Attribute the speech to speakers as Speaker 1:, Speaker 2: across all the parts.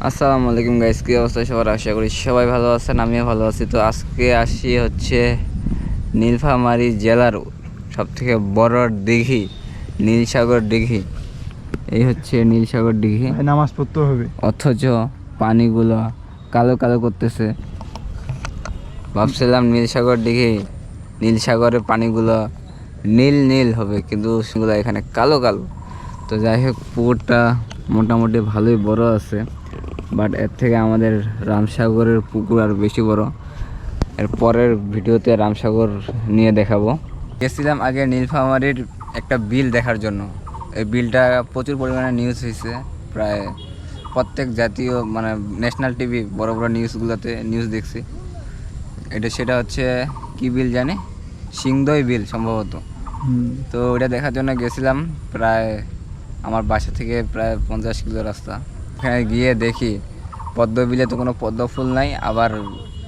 Speaker 1: আসসালামু আলাইকুম গাইস, কি অবস্থা সবার? আশা করি সবাই ভালো আছেন, আমিও ভালো আছি। তো আজকে আসি হচ্ছে নীলফামারী জেলার সবথেকে বড় দিঘি নীলসাগর দিঘি। এই হচ্ছে নীলসাগর দিঘি।
Speaker 2: নামাজ পড়তে হবে,
Speaker 1: অথচ পানিগুলো কালো কালো করতেছে। ভাবছিলাম নীলসাগর দিঘি, নীলসাগরের পানিগুলো নীল নীল হবে, কিন্তু সেগুলো এখানে কালো কালো। তো যাই হোক, পুকুরটা মোটামুটি ভালোই বড় আছে, বাট এর থেকে আমাদের রামসাগরের পুকুর আর বেশি বড়। এর পরের ভিডিওতে রামসাগর নিয়ে দেখাবো। গেছিলাম আগে নীলফামারীর একটা বিল দেখার জন্য। এই বিলটা প্রচুর পরিমাণে নিউজ হয়েছে, প্রায় প্রত্যেক জাতীয় মানে ন্যাশনাল টিভি বড় বড় নিউজগুলোতে নিউজ দেখছি। সেটা হচ্ছে কি বিল জানি, সিংদই বিল সম্ভবত। তো ওটা দেখার জন্য গেছিলাম, প্রায় আমার বাসা থেকে প্রায় 50 কিলো রাস্তা। ওখানে গিয়ে দেখি পদ্ম বিলে তো কোনো পদ্ম ফুল নাই, আবার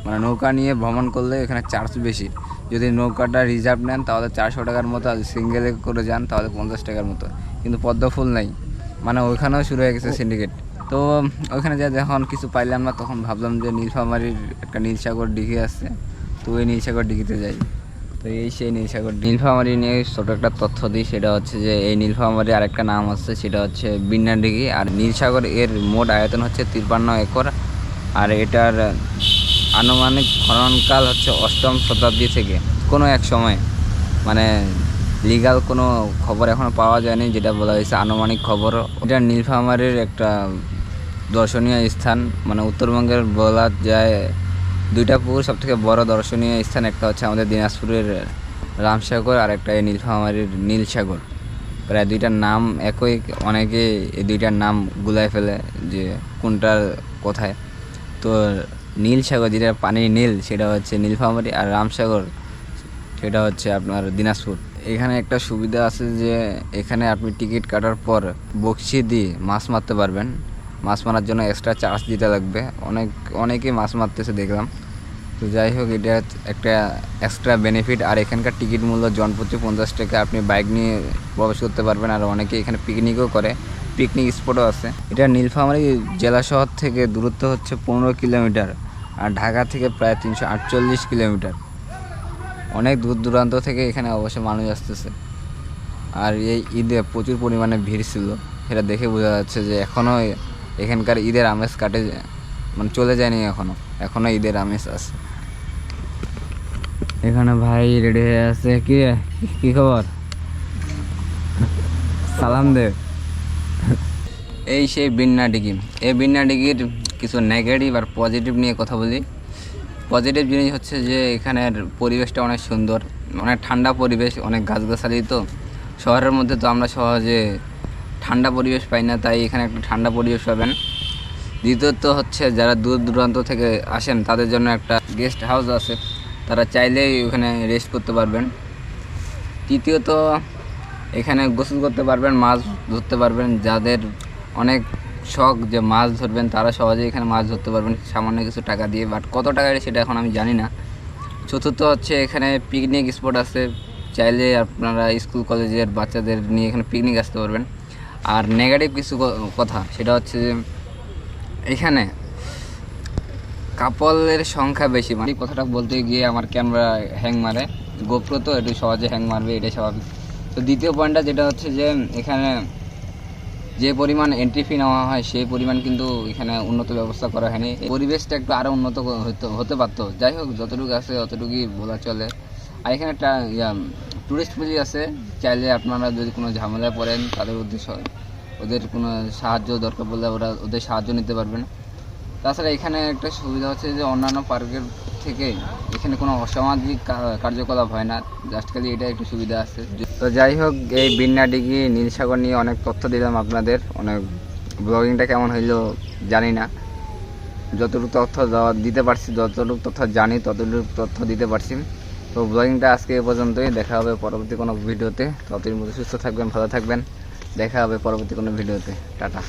Speaker 1: মানে নৌকা নিয়ে ভ্রমণ করলে এখানে চার্জ বেশি। যদি নৌকাটা রিজার্ভ নেন তাহলে 400 টাকার মতো, আর সিঙ্গেলে করে যান তাহলে 50 টাকার মতো, কিন্তু পদ্ম ফুল নাই। মানে ওইখানেও শুরু হয়ে গেছে সিন্ডিকেট। তো ওইখানে যা যখন কিছু পাইলাম না, তখন ভাবলাম যে নীলফামারীর একটা নীলসাগর দিঘি আছে, তো ওই নীলসাগর দিঘিতে যাই। তো এই সেই নীলফামারী নিয়ে ছোটো একটা তথ্য দিই। সেটা হচ্ছে যে এই নীলফামারী আরেকটা নাম আছে, সেটা হচ্ছে বিন্নাডিঘি। আর নীলসাগর এর মোট আয়তন হচ্ছে 53 একর। আর এটার আনুমানিক খননকাল হচ্ছে 8ম শতাব্দী থেকে কোনো এক সময়, মানে লিগাল কোনো খবর এখনও পাওয়া যায়নি, যেটা বলা হয়েছে আনুমানিক খবর। এটা নীলফামারীর একটা দর্শনীয় স্থান, মানে উত্তরবঙ্গের বলা যায় দুইটা পুকুর সবথেকে বড় দর্শনীয় স্থান। একটা হচ্ছে আমাদের দিনাজপুরের রামসাগর, আর একটা এই নীলফামারীর নীলসাগর। প্রায় দুইটার নাম একই, অনেকে এই দুইটার নাম গুলায় ফেলে যে কোনটার কোথায়। তো নীলসাগর, যেটা পানি নীল, সেটা হচ্ছে নীলফামারী, আর রামসাগর সেটা হচ্ছে আপনার দিনাজপুর। এখানে একটা সুবিধা আছে যে এখানে আপনি টিকিট কাটার পর বকশি দিয়ে মাছ মারতে পারবেন। মাছ মারার জন্য এক্সট্রা চার্জ দিতে লাগবে, অনেকেই মাছ মারতেছে দেখলাম। তো যাই হোক, এটা একটা এক্সট্রা বেনিফিট। আর এখানকার টিকিট মূল্য জনপ্রতি 50 টাকা। আপনি বাইক নিয়ে প্রবেশ করতে পারবেন, আর অনেকে এখানে পিকনিকও করে, পিকনিক স্পটও আছে। এটা নীলফামারী জেলা শহর থেকে দূরত্ব হচ্ছে 15 কিলোমিটার, আর ঢাকা থেকে প্রায় 348 কিলোমিটার। অনেক দূর দূরান্ত থেকে এখানে অবশ্য মানুষ আসতেছে। আর এই ঈদে প্রচুর পরিমাণে ভিড় ছিল, সেটা দেখে বোঝা যাচ্ছে যে এখনও এখানকার ঈদের আমেজ মানে চলে যায়নি, এখনও ঈদের আমেজ আছে। এখানে ভাই রেডি হয়ে আছে। কি খবর? সালাম দে। এই সেই বিন্নাডিঘি। এই বিন্নাডিঘির কিছু নেগেটিভ আর পজিটিভ নিয়ে কথা বলি। পজিটিভ জিনিস হচ্ছে যে এখানের পরিবেশটা অনেক সুন্দর, অনেক ঠান্ডা পরিবেশ, অনেক গাছগাছালি। তো শহরের মধ্যে তো আমরা সহজে ঠান্ডা পরিবেশ পাই না, তাই এখানে একটা ঠান্ডা পরিবেশ পাবেন। দ্বিতীয়ত হচ্ছে যারা দূর দূরান্ত থেকে আসেন তাদের জন্য একটা গেস্ট হাউস আছে, তারা চাইলেই ওখানে রেস্ট করতে পারবেন। তৃতীয়ত এখানে গোসল করতে পারবেন, মাছ ধরতে পারবেন। যাদের অনেক শখ যে মাছ ধরবেন, তারা সহজেই এখানে মাছ ধরতে পারবেন সামান্য কিছু টাকা দিয়ে, বাট কত টাকায় সেটা এখন আমি জানি না। চতুর্থ হচ্ছে এখানে পিকনিক স্পট আছে, চাইলে আপনারা স্কুল কলেজের বাচ্চাদের নিয়ে এখানে পিকনিক আসতে পারবেন। আর নেগেটিভ কিছু কথা, সেটা হচ্ছে যে এখানে কাপলের সংখ্যা বেশি। মানে কথাটা বলতে গিয়ে আমার ক্যামেরা হ্যাং মারে, গোপ্রো তো একটু সহজে হ্যাং মারবে, এটাই স্বাভাবিক। তো দ্বিতীয় পয়েন্টটা যেটা হচ্ছে যে এখানে যে পরিমাণ এন্ট্রি ফি নেওয়া হয় সেই পরিমাণ কিন্তু এখানে উন্নত ব্যবস্থা করা হয়নি। পরিবেশটা একটু আরও উন্নত হতে পারতো। যাই হোক, যতটুকু আছে অতটুকুই বলা চলে। আর এখানে একটা টুরিস্ট প্লেস আছে, চাইলে আপনারা যদি কোনো ঝামেলায় পড়েন, তাদের উদ্দেশ্য ওদের কোনো সাহায্য দরকার পড়লে ওদের সাহায্য নিতে পারবেন। তাছাড়া এখানে একটা সুবিধা হচ্ছে যে অন্যান্য পার্কের থেকে এখানে কোনো অসামাজিক কার্যকলাপ হয় না, জাস্ট খালি এটা একটু সুবিধা আছে। তো যাই হোক, এই বিন্নাডিঘি নীলসাগর নিয়ে অনেক তথ্য দিলাম আপনাদের। অনেক ব্লগিংটা কেমন হইলো জানি না, যতটুকু তথ্য দিতে পারছি, যতটুকু তথ্য জানি ততটুকু তথ্য দিতে পারছি। তো ব্লগিংটা আজকে এ পর্যন্তই, দেখা হবে পরবর্তী কোনো ভিডিওতে। ততদিন মধ্যে সুস্থ থাকবেন, ভালো থাকবেন, দেখা হবে পরবর্তী কোনো ভিডিওতে। টাটা।